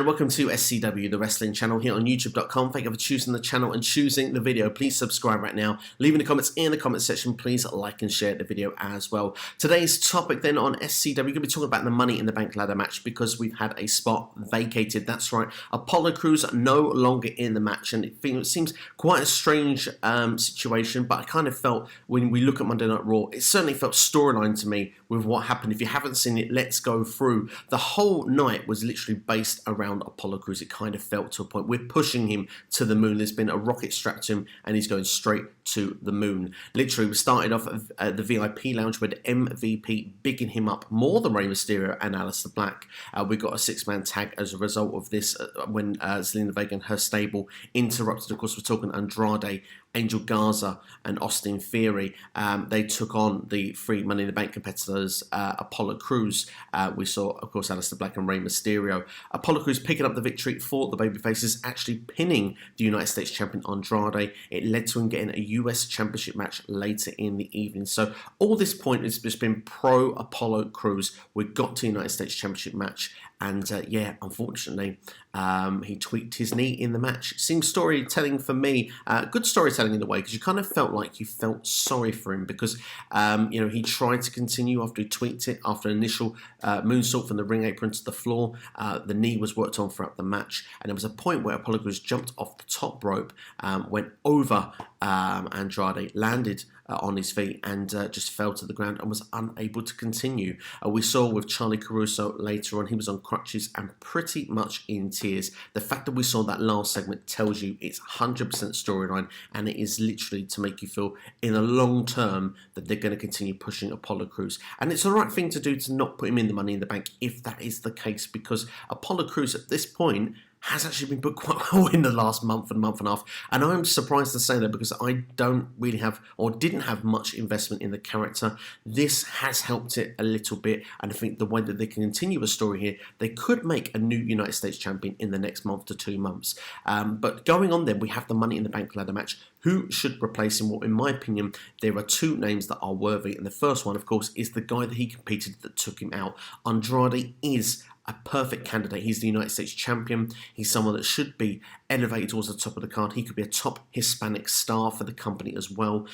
Welcome to SCW, the wrestling channel here on YouTube.com. Thank you for choosing the channel and choosing the video. Please subscribe right now. Leave in the comments in the comment section. Please like and share the video as well. Today's topic then on SCW, we're going to be talking about the Money in the Bank ladder match because we've had a spot vacated. That's right, Apollo Crews no longer in the match, and it seems quite a strange situation, but I kind of felt when we look at Monday Night Raw, it certainly felt storyline to me with what happened. If you haven't seen it, let's go through. The whole night was literally based around Apollo Crews. It kind of felt to a point. We're pushing him to the moon. There's been a rocket strapped to him and he's going straight to the moon. Literally, we started off at the VIP lounge with MVP bigging him up more than Rey Mysterio and Aleister Black. We got a six-man tag as a result of this when Zelina Vega and her stable interrupted. Of course, we're talking Andrade, Angel Garza and Austin Theory. They took on the three Money in the Bank competitors, Apollo Crews. We saw, of course, Aleister Black and Rey Mysterio. Apollo Crews picking up the victory for the babyfaces, actually pinning the United States champion Andrade. It led to him getting a US Championship match later in the evening. So all this point has just been pro Apollo Crews. We got to the United States Championship match, and yeah, unfortunately, he tweaked his knee in the match. Seems storytelling for me, good storytelling in a way, because you kind of felt like you felt sorry for him because you know, he tried to continue after he tweaked it after an initial moonsault from the ring apron to the floor. The knee was worked on throughout the match, and there was a point where Apollo Crews jumped off the top rope, went over Andrade, landed on his feet and just fell to the ground and was unable to continue. We saw with Charlie Caruso later on, he was on crutches and pretty much in tears. The fact that we saw that last segment tells you it's 100% storyline, and it is literally to make you feel in the long term that they're going to continue pushing Apollo Crews. And it's the right thing to do to not put him in the Money in the Bank if that is the case, because Apollo Crews at this point has actually been booked quite well in the last month and a half. And I'm surprised to say that because I don't really have, or didn't have much investment in the character. This has helped it a little bit, and I think the way that they can continue a story here, they could make a new United States champion in the next month to 2 months. But going on then, we have the Money in the Bank ladder match. Who should replace him? Well, in my opinion, there are two names that are worthy, and the first one, of course, is the guy that he competed that took him out. Andrade is a perfect candidate. He's the United States champion. He's someone that should be elevated towards the top of the card. He could be a top Hispanic star for the company as well.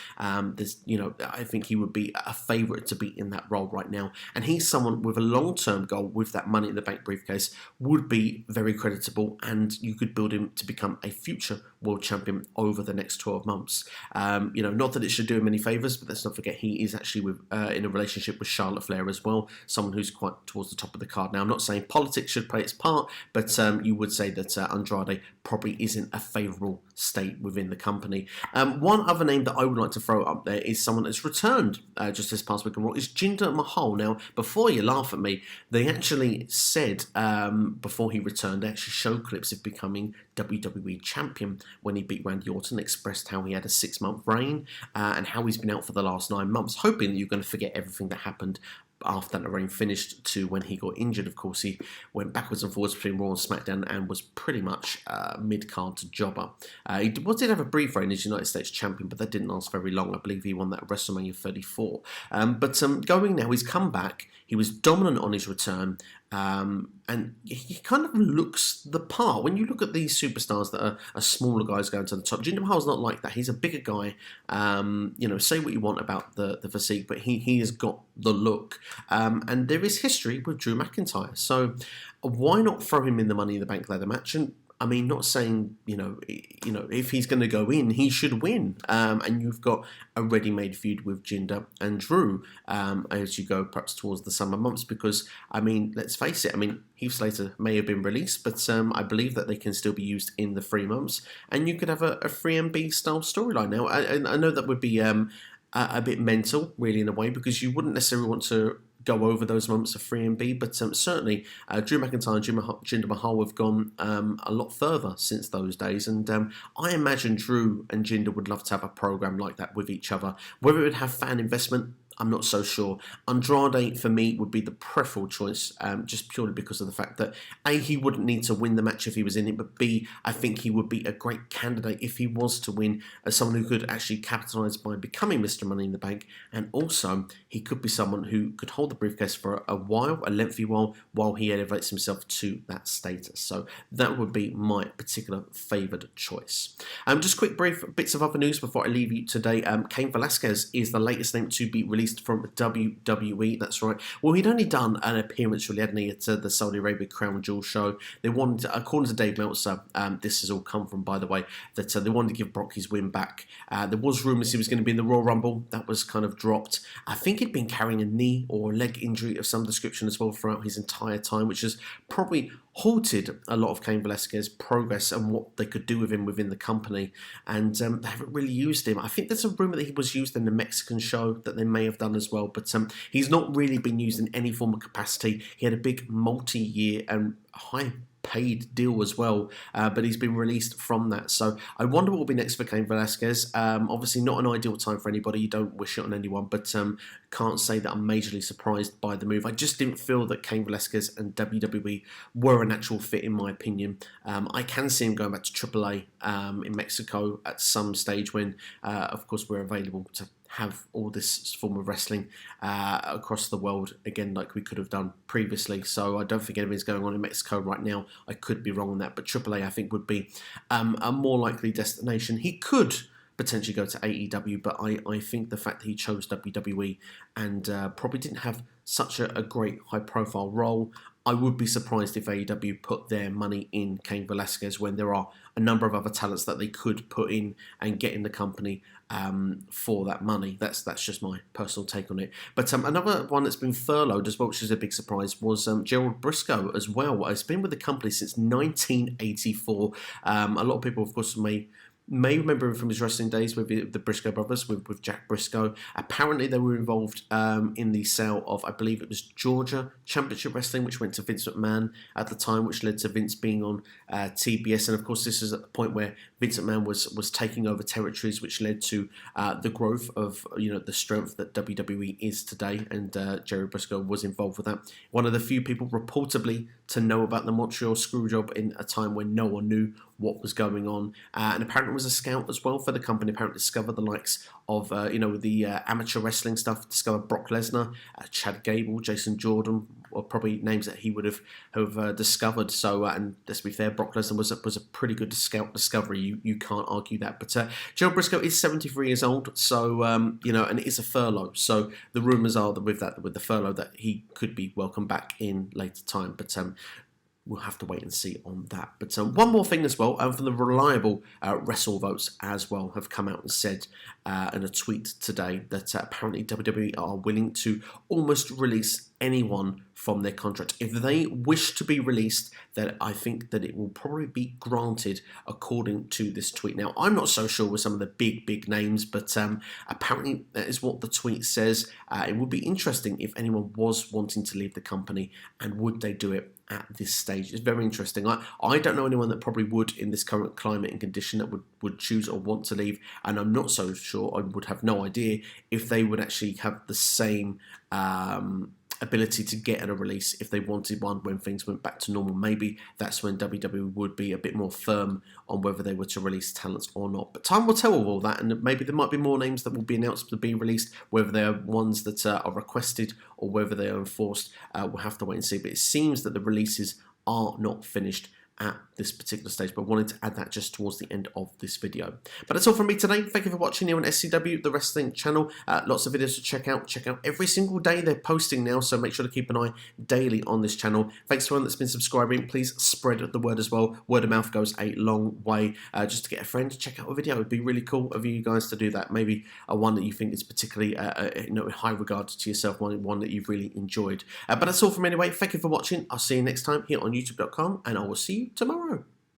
You know, I think he would be a favorite to be in that role right now. And he's someone with a long-term goal with that Money in the Bank briefcase, would be very creditable, and you could build him to become a future world champion over the next 12 months. You know, not that it should do him any favors, but let's not forget he is actually with, in a relationship with Charlotte Flair as well, someone who's quite towards the top of the card. Now, I'm not saying politics should play its part, but you would say that Andrade probably isn't a favourable state within the company. One other name that I would like to throw up there is someone that's returned just this past week on Raw, is Jinder Mahal. Now, before you laugh at me, they actually said before he returned, they actually showed clips of becoming WWE champion when he beat Randy Orton, expressed how he had a 6-month reign and how he's been out for the last 9 months, hoping that you're going to forget everything that happened after that reign finished to when he got injured. Of course, he went backwards and forwards between Raw and SmackDown and was pretty much mid-card to jobber. He did have a brief reign as United States champion, but that didn't last very long. I believe he won that at WrestleMania 34. But going now, he's come back. He was dominant on his return. And he kind of looks the part. When you look at these superstars that are smaller guys going to the top, Jinder Mahal's not like that. He's a bigger guy. You know, say what you want about the physique, but he has got the look. And there is history with Drew McIntyre. So why not throw him in the Money in the Bank ladder match? And I mean, not saying, you know, if he's going to go in, he should win. And you've got a ready-made feud with Jinder and Drew as you go perhaps towards the summer months. Because, I mean, let's face it, I mean, Heath Slater may have been released, but I believe that they can still be used in the 3 months. And you could have a 3MB style storyline. Now, I know that would be a bit mental, really, in a way, because you wouldn't necessarily want to go over those moments of 3MB, but certainly Drew McIntyre and Jinder Mahal have gone a lot further since those days, and I imagine Drew and Jinder would love to have a program like that with each other. Whether it would have fan investment, I'm not so sure. Andrade, for me, would be the preferable choice, just purely because of the fact that, A, he wouldn't need to win the match if he was in it, but B, I think he would be a great candidate if he was to win, as someone who could actually capitalise by becoming Mr. Money in the Bank, and also he could be someone who could hold the briefcase for a while, a lengthy while he elevates himself to that status. So that would be my particular favoured choice. Just quick brief bits of other news before I leave you today. Cain Velasquez is the latest name to be released from WWE. That's right. Well, he'd only done an appearance, really, hadn't he, at the Saudi Arabia Crown Jewel show. They wanted, according to Dave Meltzer, this has all come from, by the way, that they wanted to give Brock his win back. There was rumours he was going to be in the Royal Rumble. That was kind of dropped. I think he'd been carrying a knee or a leg injury of some description as well throughout his entire time, which has probably halted a lot of Cain Velasquez's progress and what they could do with him within the company, and they haven't really used him. I think there's a rumour that he was used in the Mexican show that they may have done as well, but he's not really been used in any form of capacity. He had a big multi-year and high paid deal as well, but he's been released from that. So I wonder what will be next for Cain Velasquez. Obviously not an ideal time for anybody, you don't wish it on anyone, but can't say that I'm majorly surprised by the move. I just didn't feel that Cain Velasquez and WWE were a natural fit, in my opinion. I can see him going back to AAA in Mexico at some stage when, of course, we're available to have all this form of wrestling across the world again, like we could have done previously. So I don't think anything's going on in Mexico right now. I could be wrong on that, but AAA I think would be a more likely destination. He could potentially go to AEW, but I think the fact that he chose WWE and probably didn't have such a great high-profile role, I would be surprised if AEW put their money in Cain Velasquez when there are a number of other talents that they could put in and get in the company for that money. That's just my personal take on it. But another one that's been furloughed as well, which is a big surprise, was Gerald Brisco as well. He's been with the company since 1984. A lot of people, of course, may remember him from his wrestling days with the Briscoe brothers, with Jack Briscoe. Apparently they were involved in the sale of, I believe it was Georgia Championship Wrestling, which went to Vince McMahon at the time, which led to Vince being on TBS. And of course this is at the point where Vince McMahon was taking over territories, which led to the growth of the strength that WWE is today. And Jerry Briscoe was involved with that. One of the few people reportedly to know about the Montreal Screwjob in a time when no one knew what was going on, and apparently was a scout as well for the company. Apparently discovered the likes of the amateur wrestling stuff, discovered Brock Lesnar, Chad Gable, Jason Jordan, or probably names that he would have discovered. So and let's be fair, Brock Lesnar was a pretty good scout discovery. You can't argue that. But Gerald Brisco is 73 years old, so and it is a furlough. So the rumours are that with the furlough that he could be welcomed back in later time. But we'll have to wait and see on that. But one more thing as well, from the reliable WrestleVotes as well, have come out and said in a tweet today that apparently WWE are willing to almost release anyone from their contract. If they wish to be released, then I think that it will probably be granted according to this tweet. Now, I'm not so sure with some of the big names, but apparently that is what the tweet says. It would be interesting if anyone was wanting to leave the company, and would they do it at this stage? It's very interesting. I don't know anyone that probably would in this current climate and condition that would choose or want to leave, and I'm not so sure, I would have no idea if they would actually have the same ability to get a release if they wanted one when things went back to normal. Maybe that's when WWE would be a bit more firm on whether they were to release talents or not. But time will tell with all that, and maybe there might be more names that will be announced to be released, whether they are ones that are requested or whether they are enforced. We'll have to wait and see. But it seems that the releases are not finished at this particular stage, but I wanted to add that just towards the end of this video. But that's all from me today. Thank you for watching here on SCW, the wrestling channel. Lots of videos to check out every single day. They're posting now, so make sure to keep an eye daily on this channel. Thanks to everyone that's been subscribing. Please spread the word as well. Word of mouth goes a long way. Just to get a friend to check out a video, it'd be really cool of you guys to do that. Maybe a one that you think is particularly in high regard to yourself, one that you've really enjoyed. But that's all from me anyway. Thank you for watching. I'll see you next time here on YouTube.com, and I will see you tomorrow.